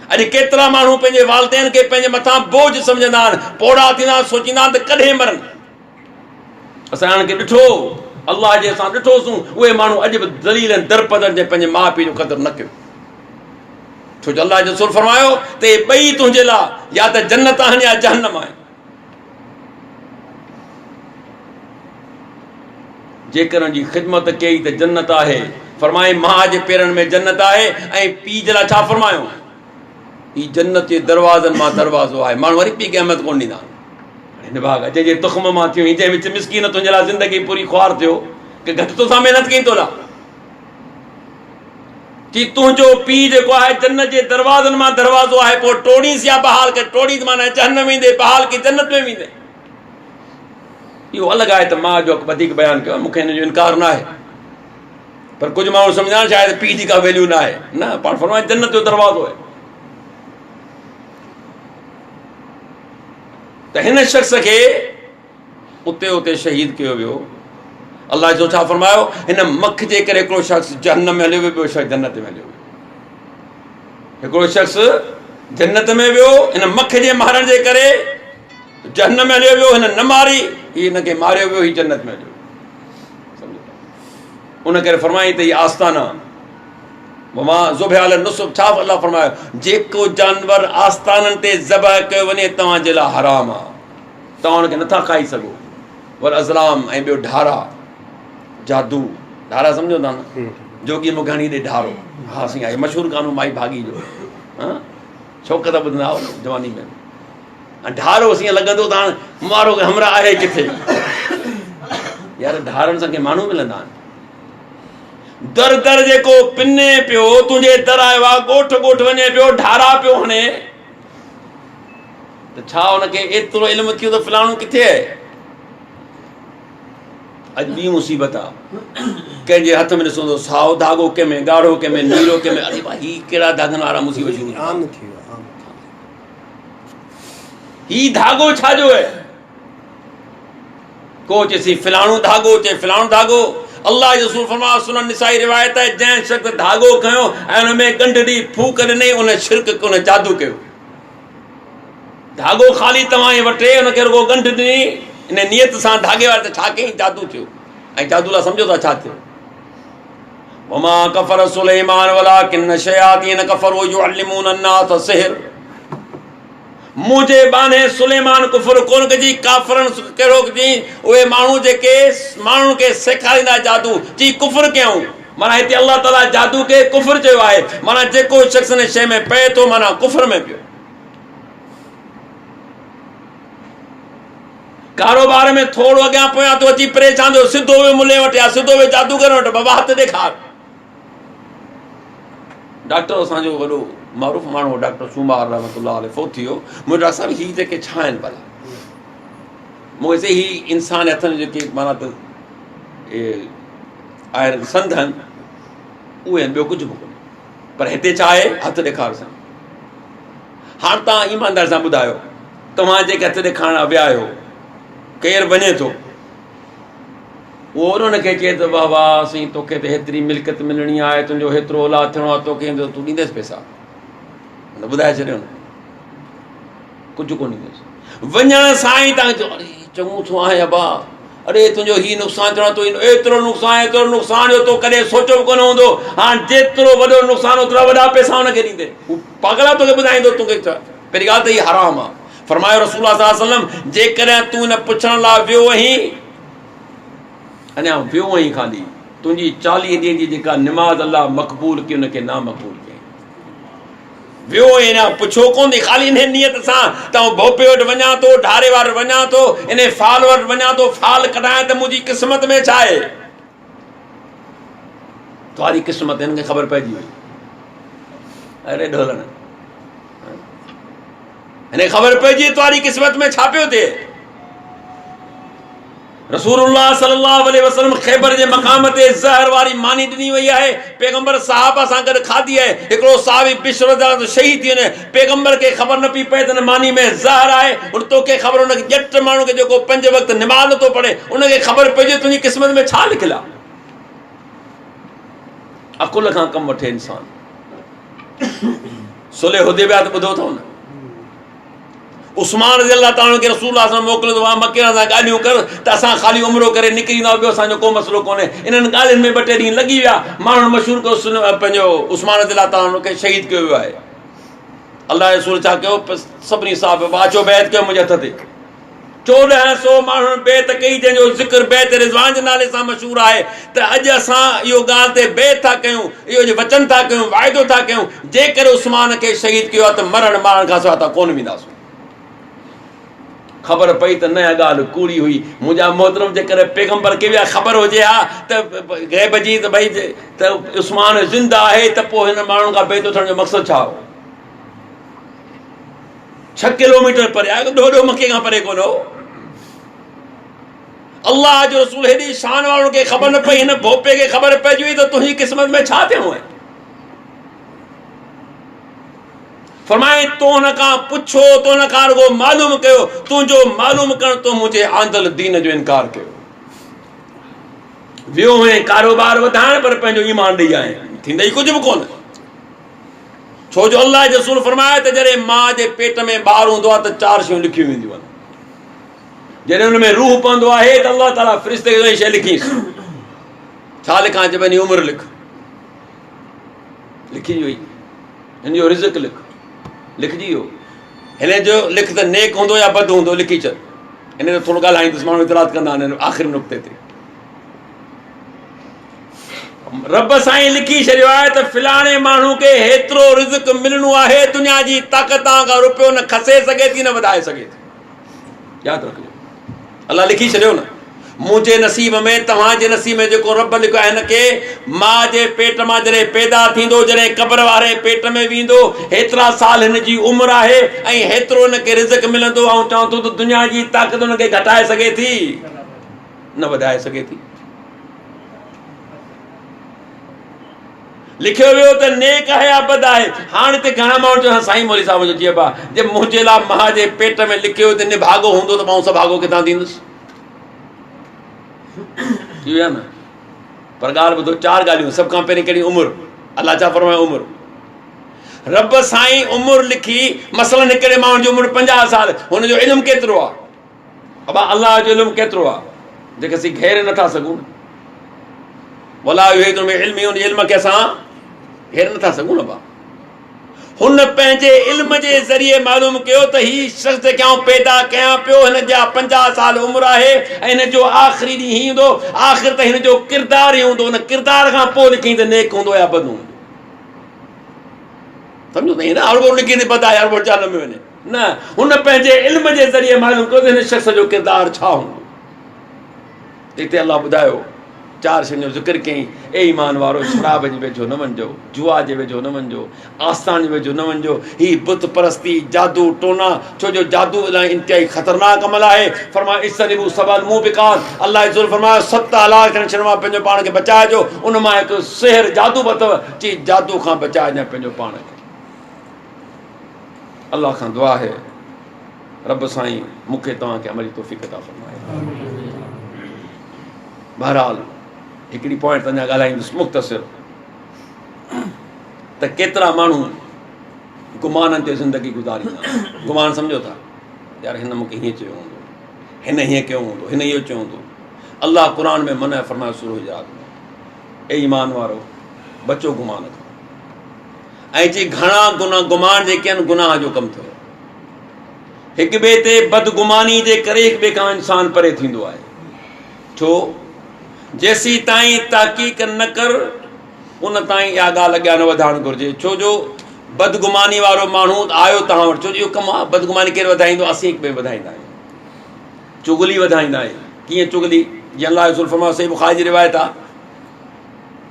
अॼु केतिरा माण्हू पंहिंजे वालिदैन खे पंहिंजे मथां बोझ सम्झंदा आहिनि, पोड़ा थींदा, सोचींदा आहिनि त कॾहिं मरनि। असां हाणे ॾिठो, अल्लाह जे असां ॾिठोसीं, उहे माण्हू अॼु बि ज़लील आहिनि, दरपदर जे पंहिंजे माउ पीउ जो क़दुरु न कयो। छो जो अल्लाह जो रसूल फरमायो त हे ॿई तुंहिंजे लाइ या त जन्नत आहिनि या जहन्नम आहे। जेकर जी ख़िदमत कई त जन्नत आहे, फरमाए माउ जे पेरनि में जन्नत आहे। ऐं पीउ जे लाइ छा फरमायो? ही जन्नत जे दरवाज़नि मां दरवाज़ो आहे। माण्हू वरी पीउ खे अहमियत कोन ॾींदा आहिनि। हिन भाग जंहिंजे तुख़्म मां थियो, जंहिं विच मिसकीन तुंहिंजे लाइ ज़िंदगी पूरी ख़्वार थियो, की घटि तोसां महिनत कई तोला, कि तुंहिंजो पीउ जेको आहे जन्नत जे दरवाज़नि मां दरवाज़ो आहे। पोइ टोड़ीस या बहाल के, टोड़ी माना जहन्नम वेंदे, बहाल की जन्नत में वेंदे। इहो अलॻि आहे त मां जो वधीक बयानु कयो, मूंखे हिन जो इनकार न आहे। पर कुछ माण्हू सम्झाइण शायदि पीउ जी का वैल्यू न आहे, न, पाण फरमाए जन्नत जो दरवाज़ो आहे। त हिन शख़्स खे उते उते शहीद कयो वियो। अलाह जो छा फरमायो, हिन मख जे करे हिकिड़ो शख़्स जहन्नम में हलियो वियो, ॿियो शख़्स जन्नत में हलियो वियो। हिकिड़ो शख़्स जन्नत में वियो हिन मख जे मारण जे करे, जहन्नम में हलियो वियो, हिन न मारी, हीउ हिनखे मारियो वियो, हीउ जन्नत में हलियो। उन करे फरमाई त हीअ आस्ताना वमा ज़ुबिहा नुसब, छा अलाह फरमायो, जेको जानवर आस्ताननि ते ज़बह कयो वञे तव्हां जे लाइ हराम आहे, तव्हां हुनखे नथा खाई सघो। वल अज़लाम, ऐं ॿियो ढारा, जादू, ढारा सम्झो था न, जोगी मुघाणी ॾे ढारो, हा साईं, आहे मशहूरु गानो माई भागी जो, हा शौक़ त ॿुधंदा आहियो न जवानी में। ऐं ढारो असीं लॻंदो त हाणे मारो हमरा आहे किथे, यार ढारनि सां के माण्हू मिलंदा आहिनि। दर दर जेको पिने पियो, तुंहिंजे दर आयो आहे, ॻोठ ॻोठ वञे पियो, ढारा पियो हणे, त छा हुनखे एतिरो इल्मु थियो त फलाणो किथे आहे? अॼु ॿी मुसीबत आहे, कंहिंजे हथ में ॾिसो त साओ धाॻो कंहिंमें, ॻाढ़ो कंहिंमें, नीरो कंहिंमें, अरे भाई हीअ कहिड़ा धागनि वारा मुसीबत शुरू थी। हीउ धाॻो छाजो आहे? को चएसि फलाणो धाॻो, चए फलाणो धाॻो। अल्लाह जो रसूल फरमायो, सुनन निसाई रिवायत आहे, जंहिं शख़्स धाॻो खयो ऐं हुन में गंढ ॾी फूक ॾिनई, उन शिरक, उन जादू कयो। धाॻो ख़ाली तव्हां वटे, हुनखे रुगो गंढ ॾिनी इन नियत सां धागे वारे, त छा कयईं? जादू थियो। ऐं जादू लाइ सम्झो था छा थियो? वमा कफर सुलैमान वलाकिन शयातीन कफरू युअल्लिमून अन्नास सिहर। मुंहिंजे बाने सुलेमान कुफर कोन कजी, काफ़रन कहिड़ो कजी, उहे माण्हू जेके माण्हुनि खे सेखारींदा जादू, चई कुफर कयूं। माना हिते अलाह ताला जादू खे कुफर चयो आहे, माना जेको शख़्स हिन शइ में पए थो, माना कुफर में पियो। कारोबार में थोरो अॻियां पोयां थो अची परेशान थियो, सिधो वियो मुले वटि, या सिधो वियो जादूगर वटि, बाबा हथ ॾेखार। डॉक्टर असांजो वॾो मारूफ़ माण्हू डॉक्टर सूमार रहमतुल्लाह अलैह फोत थी वियो। मुंहिंजो डॉक्टर साहिबु हीअ जेके छा आहिनि भला, मूंखे चई हीअ इंसान हथनि जेके माना त आहिनि संद आहिनि उहे आहिनि, ॿियो कुझु बि कोन्हे। पर हिते छा आहे? हथु ॾेखार सां। हाणे तव्हां ईमानदार सां ॿुधायो, तव्हां जेके हथु ॾेखारण विया आहियो, केरु वञे थो, उहो हुनखे चए थो वाह वाह साईं तोखे त हेतिरी मिल्कियत मिलणी आहे, तुंहिंजो हेतिरो औलाद थियणो आहे, तोखे तूं ॾींदुसि पैसा? न ॿुधाए छॾियो न, कुझु कोन ॾींदुसि। वञण सां ई तव्हां चओ अरे चङो थो आहे अबा, अरे तुंहिंजो हीउ नुक़सानु थियणो, तूं एतिरो नुक़सानु जो तो कॾहिं सोचियो बि कोन हूंदो। हाणे जेतिरो वॾो नुक़सानु ओतिरा वॾा पैसा हुनखे ॾींदे, हू पागल आहे, तोखे ॿुधाईंदो तोखे छा? पहिरीं ॻाल्हि त हीअ हराम आहे। फरमायो रसूल सल्लल्लाहु अलैहि वसल्लम, जेकॾहिं तूं हिन पुछण लाइ वियो आहीं, अञा वियो आहीं, ख़ाली तुंहिंजी 40 ॾींहं जी जेका निमाज़ अलाह मक़बूल की हुनखे ना मक़बूल कई, वियो आहीं, अञा पुछो कोन थी, ख़ाली इन नियत सां त भोपे वटि वञा थो, ढारे वार वञा थो, इन फाल वटि वञा थो, फाल कढायां त मुंहिंजी क़िस्मत में छा आहे? तुम्हारी क़िस्मत हिनखे ख़बर पइजी वई। अरे ढोलण, हिन ख़बर पइजी तुम्हारी क़िस्मत में छा पियो थिए। रसूलुल्लाह सल्लल्लाहु अलैहि वसल्लम ख़ैबर जे मक़ाम ते ज़हर वारी मानी ॾिनी वई आहे, पैगंबर सहाबा सां गॾु खाधी आहे। हिकिड़ो सहाबी बिश्र रज़ियल्लाहु शहीद थी वञे, पैगंबर खे ख़बर न पई पए त मानी में ज़हर आहे। हुन तोखे ख़बर, हुनखे ॼट माण्हू खे जेको 5 वक़्त निमाज़ नथो पढ़े, उनखे ख़बर पइजे तुंहिंजी क़िस्मत में छा लिखियलु आहे। अकुल खां कमु वठे इंसान। सुलह हुदैबिया ते ॿुधो अथव न, उस्मान रज़ियल्लाहु ताला खे रसूल अल्लाह मोकिलियो त वाह मके सां ॻाल्हियूं कर त असां ख़ाली उमिरो करे निकिरी ईंदा, ॿियो असांजो को मसइलो कोन्हे। इन्हनि ॻाल्हियुनि में 2 टे ॾींहं लॻी विया। माण्हुनि मशहूरु कयो पंहिंजो उस्मान रज़ियल्लाहु ताला खे शहीद कयो वियो आहे। अल्लाह रसूल छा कयो, सभिनी साहिब अचो बैत कयो मुंहिंजे हथ ते। 1400 माण्हुनि बैत कई, जंहिंजो ज़िक्र बैत रिज़वान जे नाले सां मशहूरु आहे। त अॼु असां इहो ॻाल्हि ते बैत था कयूं, इहो वचन था कयूं, वाइदो था कयूं, जेकर उस्मान खे शहीद कयो आहे त मरण मारण खां सवाइ कोन वेंदासीं। ख़बर पई त न ॻाल्हि कूड़ी हुई। मुंहिंजा मोहतरम, जेकर पैगंबर खे बि ख़बर हुजे हा त गैब जी त भई त उस्मान ज़िंदा आहे, त पोइ हिन माण्हुनि खां बैत वठण जो मक़सदु छा हो? 6 किलोमीटर परे आहे, ॾोढो मके खां परे कोन हो। अल्लाह जो रसूल हेॾी शान वारनि खे ख़बर न पई, हिन भोपे खे ख़बर पइजी वई त तुंहिंजी क़िस्मत में छा थियणो आहे। फरमाए तो हुन खां पुछो, तो हुन खां रुगो मालूम कयो, तुंहिंजो मालूम करण तो मुंहिंजे आंदल दीन जो इनकार कयो। वियो हुए कारोबार वधाइण, पर पंहिंजो ईमान ॾेई आए, थींदई कुझु बि कोन। छो जो अल्लाह जो रसूल फरमाए त जॾहिं माउ जे पेट में ॿारु हूंदो आहे त 4 शयूं लिखियूं वेंदियूं आहिनि। जॾहिं हुन में रूह पवंदो आहे त अल्लाह ताला फ़रिश्ते खे शइ लिखीसि। छा लिखां? चए पंहिंजी उमिरि लिख, लिखी वई। हिन जो रिज़्क़ लिख, लिखजी वियो। हिन जो लिख त नेक हूंदो या बद हूंदो, लिखी छॾ। हिन ते थोरो ॻाल्हाईंदुसि, माण्हू इतराज़ कंदा आहिनि आख़िरी नुक़्ते ते। रब साईं लिखी छॾियो आहे त फिलाणे माण्हू खे हेतिरो रिज़्क़ मिलणो आहे, दुनिया जी ताक़त खां रुपयो न खसे सघे थी, न वधाए सघे थी। यादि रखिजो, अल्लाह लिखी छॾियो न। मुंहिंजे नसीब में, तव्हांजे नसीब में जेको रब लिखियो आहे, हिन खे माउ जे पेट मां जॾहिं पैदा थींदो, जॾहिं क़ब्र वारे पेट में वेंदो, हेतिरा साल हिन जी उमिरि आहे ऐं हेतिरो हिन खे रिज़्क़ मिलंदो। ऐं चवां थो त दुनिया जी ताक़त हुन खे घटाए सघे थी, न वधाए सघे थी। लिखियो वियो त नेक आहे या बद आहे। हाणे ते घणा माण्हू चवनि साईं मौलवी साहिब जो चइबो आहे, जे मुंहिंजे लाइ माउ जे पेट में लिखियो त निभागो हूंदो त मां सभु भागो किथां ॾींदुसि? थी वियो आहे न। पर ॻाल्हि ॿुधो, 4 ॻाल्हियूं। सभ खां पहिरीं कहिड़ी? उमिरि। अलाह छा फरमाए? उमिरि। रब साईं उमिरि लिखी। मसलन हिकिड़े माण्हू जी उमिरि 50 साल, हुनजो इल्मु केतिरो आहे? अबा अलाह जो इल्मु केतिरो आहे जेके असीं घेरे नथा सघूं? वला युहीतून में इल्मी, हुन इल्म खे असां घेरे नथा सघूं। अबा हुन पंहिंजे इल्म जे ज़रिए मालूम कयो त ही शख़्स जेके आउं पैदा कयां पियो, हिन जा 50 साल उमिरि आहे ऐं हिन जो आख़िरी ॾींहुं ही हूंदो। आख़िर त हिन जो किरदारु ई हूंदो। हुन किरदार खां पोइ लिखी त नेक हूंदो या बद हूंदो। सम्झो त हिन हर लिखी त बद आहे, हर जान में वञे न। हुन पंहिंजे इल्म जे ज़रिए मालूम कयो त हिन शख़्स जो किरदारु छा हूंदो। हिते अलाह ॿुधायो, 4 शयुनि जो ज़िक्र कयईं। ए ईमान वारो, शराब जे वेझो न वञिजो, जुआ जे वेझो न वञिजो, आस्थान जे वेझो न वञिजो। ही बुत परस्ती, जादू टोना, छो जो जादू इलाही इंतिहाई ख़तरनाक अमल आहे। फरमायो इस्तनिबू सबल मूबिकात। अल्लाह जो फरमायो 7 हलाक शयुनि मां पंहिंजो पाण खे बचाइजो। उन मां हिकु सिहर जादू बि अथव, चई जादू खां बचाइजांइ पंहिंजो पाण खे। अल्लाह खां दुआ आहे, रब साईं मूंखे तव्हांखे अमली तौफ़ीक़ अता फरमाए। बहरहाल हिकिड़ी पॉइंट त अञा ॻाल्हाईंदुसि मुख़्तसिर, त केतिरा माण्हू गुमाननि ते ज़िंदगी गुज़ारींदा। गुमान सम्झो था, यार हिन मूंखे हीअं चयो हूंदो, हिन हीअं कयो हूंदो, हिन इहो चयो हूंदो। अल्लाह क़ुर में मना फरमायो सूरह हुजरात में, ए ईमान वारो बचो गुमान खां। ऐं चई घणा गुमान जेके आहिनि गुनाह जो कमु थियो। हिक ॿिए ते बदगुमानी जे करे हिक ॿिए खां इंसानु परे थींदो आहे। छो? जेसीं ताईं तहक़ीक़ न कर, उन ताईं इहा ॻाल्हि अॻियां न वधाइणु घुरिजे। छो जो बदगुमानी वारो माण्हू आयो तव्हां वटि, छो जो इहो कमु आहे। बदगुमानी केरु वधाईंदो? असीं हिक ॿिए वधाईंदा आहियूं। चुगली वधाईंदा आहियूं। कीअं चुगली? जीअं अल्लाह रसूल फरमायो, सही बुखारी जी रिवायत आहे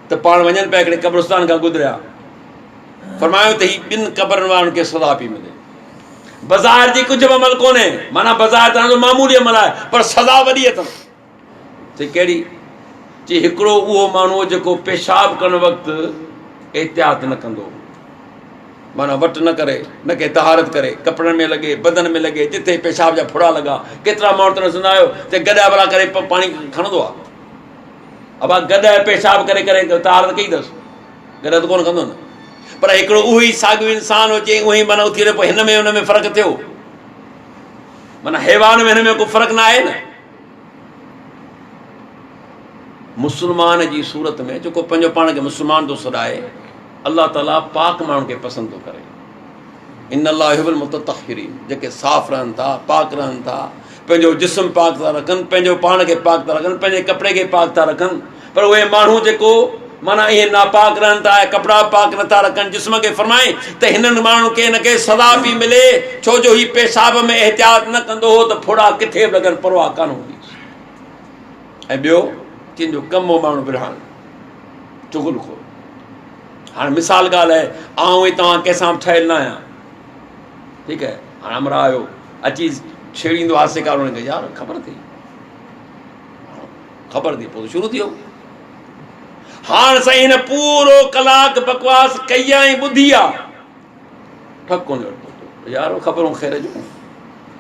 त पाण वञनि पिया हिकिड़े क़ब्रिस्तान खां गुज़रिया, फरमायो त ही 2 क़ब्रनि वारनि खे सज़ा पई मिले। बाज़ार जी कुझु बि अमल कोन्हे, माना बाज़ार तव्हांजो मामूली अमल आहे, पर सज़ा वॾी अथनि। चई कहिड़ी? चई हिकिड़ो उहो माण्हू जेको पेशाब करण वक़्तु एहतियात न कंदो, माना वटि न करे, न के तहारत करे, कपिड़नि में लॻे, बदन में लॻे, जिथे पेशाब जा फुड़ा लॻा। केतिरा माण्हू त ॾिसंदा आहियो त गॾा भला करे पाणी खणंदो आहे। अबा गॾ पेशाब करे करे तहारत कई अथसि, गॾ त कोन कंदो न। पर हिकिड़ो उहो ई साॻियो इंसान हुजे, उहो ई माना उथी रहे, पोइ हिन में हुन में फ़र्क़ु थियो। माना हैवान में हिन में को फ़र्क़ु न आहे न। मुस्लमान जी सूरत में जेको पंहिंजो पाण खे मुस्लमान थो सॾाए, अल्लाह ताला पाक माण्हुनि खे पसंदि थो करे। इन अल्लाह युहिब्बुल मुतत्तहिरीन, जेके साफ़ रहनि था, पाक रहनि था, पंहिंजो जिस्म पाक था रखनि, पंहिंजो पाण खे पाक था रखनि, पंहिंजे कपिड़े खे पाक था रखनि। पर उहे माण्हू जेको माना इहे नापाक रहनि था, कपिड़ा पाक नथा रखनि, जिस्म खे फरमाए त हिननि माण्हुनि खे हिन खे सज़ा बि मिले। छो जो ही पेशाब में एहतियात न कंदो हो त फुड़ा किथे बि लॻनि, परवाह कान हूंदी। ऐं ॿियो कंहिंजो कमु हो माण्हू विढ़ाइणु, चुगल खोर। हाणे मिसाल ॻाल्हि आहे, आउं ऐं तव्हां कंहिंसां बि ठहियल न आहियां, ठीकु आहे। हाणे अमरा आयो, अची छेड़ींदो आसे कार, हुनखे यार ख़बर अथई ख़बर थी पोइ शुरू थी वियो। हाणे साईं हिन पूरो कलाक बकवास कई आहे ऐं ॿुधी आहे, ठक कोन लॻो यार ख़बरूं ख़ैर जूं।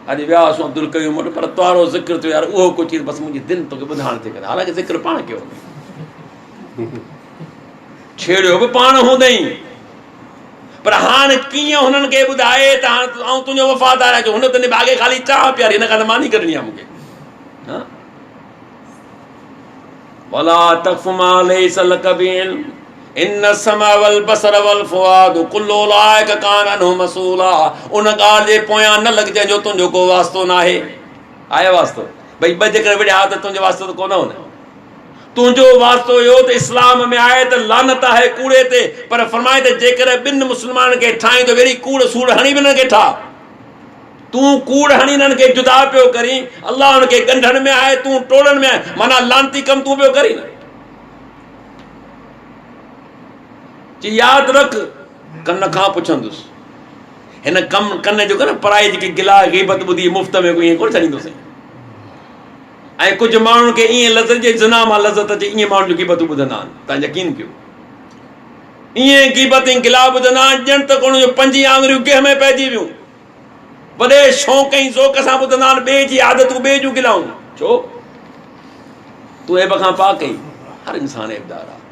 अॼु वियासीं अब्दुल कयूम वटि, पर तुआरो ज़िक्र थियो यार, उहो कुझु बसि मुंहिंजी दिलि तोखे ॿुधाइण थी करे, हालांकि ज़िक्र पाण कयो, छेड़ियो बि पाण हूंदई, पर हाणे कीअं हुननि खे ॿुधाए त हाणे ऐं तुंहिंजो वफ़ादार आहे, हुन त निभागे ख़ाली चाह प्यारी, हिन खां त मानी करणी आहे मूंखे। वला तक़्फ़ु मा लैसा लक बिही इल्म इन्न समा वल बसर वल फुआद कुल्लु उलाइक कान अन्हु मसूला। उन ॻाल्हि जे पोयां न लॻिजांइ जो तुंहिंजो को वास्तो न आहे। आहे वास्तो भई ॿ जेकर विढ़िया त तुंहिंजो वास्तो त कोन हो न, तुंहिंजो वास्तो इहो त इस्लाम में आहे त लानत आहे कूड़े ते, पर फरमाए त जेकर ॿिनि मुस्लमाननि खे ठाहीं त वरी कूड़ सूड़ हणी बि हिननि खे ठाह। तूं कूड़ हणी हिननि खे जुदा पियो करी, अलाह हुनखे ॻंढनि में आहे, तूं टोड़नि में आहे, माना लानती कमु तूं पियो करी न। यादि रख कन खां पुछंदुसि, हिन कमु कन जो कर पढ़ाई जेकी गिला ग़ीबत ॿुधी मुफ़्त में ईअं कोन छॾींदुसि। ऐं कुझु माण्हुनि खे ईअं लज़त जे ज़िना मां लज़त अचे, ईअं माण्हुनि जूं ग़ीबतूं ॿुधंदा आहिनि, तव्हां यकीन कयो। ईअं ग़ीबत ऐं गिला ॿुधंदा आहिनि ॼण त कोन जो 5 आङुरियूं कंहिं में पइजी वियूं। वॾे शौक़ ऐं ज़ौक़ सां ॿुधंदा आहिनि, ॿिए जी आदतूं ॿिए जूं गिलाऊं। छो तूं एब खां पाक कई, हर इंसान एबदार आहे।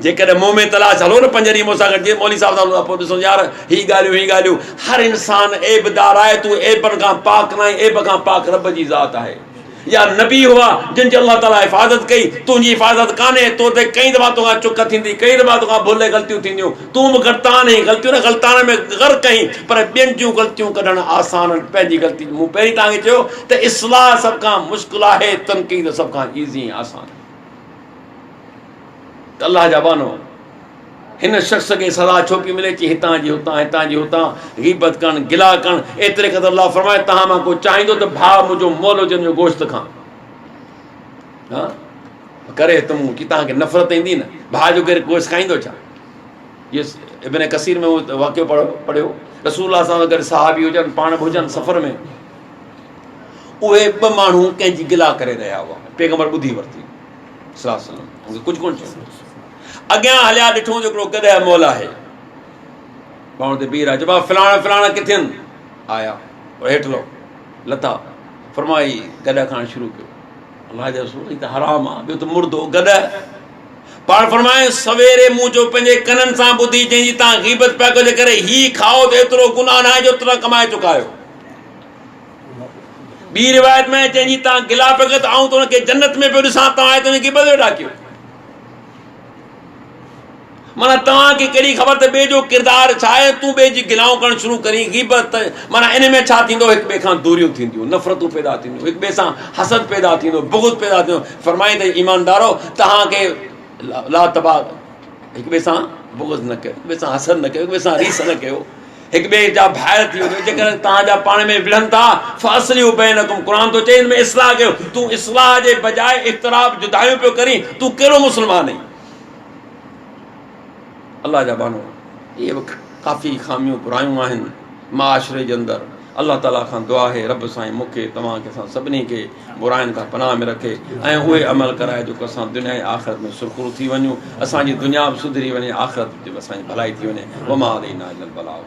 जेकॾहिं मुंहं में तलाश हलो न 5 ॾींहं मूंसां गॾु जीअं मौली साहिब सां पोइ ॾिसो यार ही ॻाल्हियूं, हर इंसान एबदार आहे। तूं एबनि खां पाक न आहीं, एब खां पाक रब जी ज़ात आहे। या नबी हुआ जिन जी अल्लाह ताला हिफ़ाज़त कई, तुंहिंजी हिफ़ाज़त कान्हे, तो ते कई दफ़ा तोखां चुक थींदी, कई दफ़ा तोखां भुल ग़लतियूं थींदियूं, तूं बि ग़लतान आहीं, ग़लतियूं न ग़लतान में ग़र्क़ आहीं, पर ॿियनि जूं ग़लतियूं कढणु आसान आहिनि, पंहिंजी ग़लती। मूं पहिरीं तव्हांखे चयो त इस्लाह सभ खां मुश्किल आहे, तनक़ीद सभ खां ईज़ी आसान। त अलाह जा बानो हिन शख़्स खे सज़ा छो पई मिले, हितां जी हुतां, हितां जी हुतां ग़ीबत करणु, गिला करणु। एतिरे क़दुरु अलाह फरमाए तव्हां मां को चाहींदो त भाउ मुंहिंजो मोल हुजे जो गोश्त खां, हा करे त मूं की तव्हांखे नफ़रत ईंदी न, भाउ जो केरु गोश्त खाईंदो छा? इहो इब्न कसीर में उहो वाक़ियो पढ़ियो, रसूलुल्लाह सां गॾु सहाबी हुजनि, पाण बि हुजनि सफ़र में, उहे 2 माण्हू कंहिंजी गिला करे रहिया हुआ, पैगम्बर ॿुधी वरिती सल्लल्लाहु अलैहि वसल्लम, कुझु कोन चयो। अॻियां हलिया ॾिठो जो हिकिड़ो गॾह मोल आहे, माण्हू ते बीह रहिया, चइबो फलाणा किथे आहिनि? आया हेठि लथा, फरमाई गॾह खाइणु शुरू कयो। अलाह जा रसूल त हराम आहे, ॿियो त मुर्दो गॾह। पाण फरमाए सवेरे मूं जो पंहिंजे कननि सां ॿुधी, जंहिंजी तव्हां ग़ीबत पिया कयो, जेकर ही खाओ त एतिरो गुनाह न आहे जो तव्हां कमाए चुका आहियो। ॿी रिवायत में जंहिंजी तव्हां गिला पिया कयो त आऊं त हुनखे जन्नत में पियो ॾिसां, तव्हां त ग़ीबत पियो ॾाकियो। माना तव्हांखे कहिड़ी ख़बर त ॿिए जो किरदारु छा आहे, तूं ॿिए जी गिलाऊं करणु शुरू करी। ग़ीबत माना इन में छा थींदो, हिक ॿिए खां दूरियूं थींदियूं, नफ़रतूं पैदा थींदियूं, हिक ॿिए सां हसद पैदा थींदो, बुग़्ज़ पैदा थींदो। फरमाई त ईमानदारो तव्हांखे ला तबाह, हिक ॿिए सां बुग़्ज़ न कयो, हिक ॿिए सां हसद न कयो, हिक ॿिए सां रीस न कयो, हिक ॿिए जा भाइर थी वञो। जेकर तव्हांजा पाण में विढ़नि था, फ़ासिलियूं बैनकुम, क़ुरान थो चए हिन में इस्लाह कयो। तूं इस्लाह जे बजाए इख़्तिलाफ़ जुदायूं पियो करी, तूं कहिड़ो मुस्लमान आहीं? अल्लाह जा बानो इहे बि काफ़ी ख़ामियूं बुरायूं आहिनि माशरे जे अंदरि। अल्लाह ताला खां दुआ आहे रब साईं मूंखे तव्हांखे असां सभिनी खे बुराइनि खां पनाह में रखे ऐं उहे अमल कराए जेको असां दुनिया ऐं आख़िरत में सुरख़ुरू थी वञूं, असांजी दुनिया बि सुधरी वञे, आख़िरत में बि असांजी भलाई थी वञे। वमा अलैना इल्लल बलाग।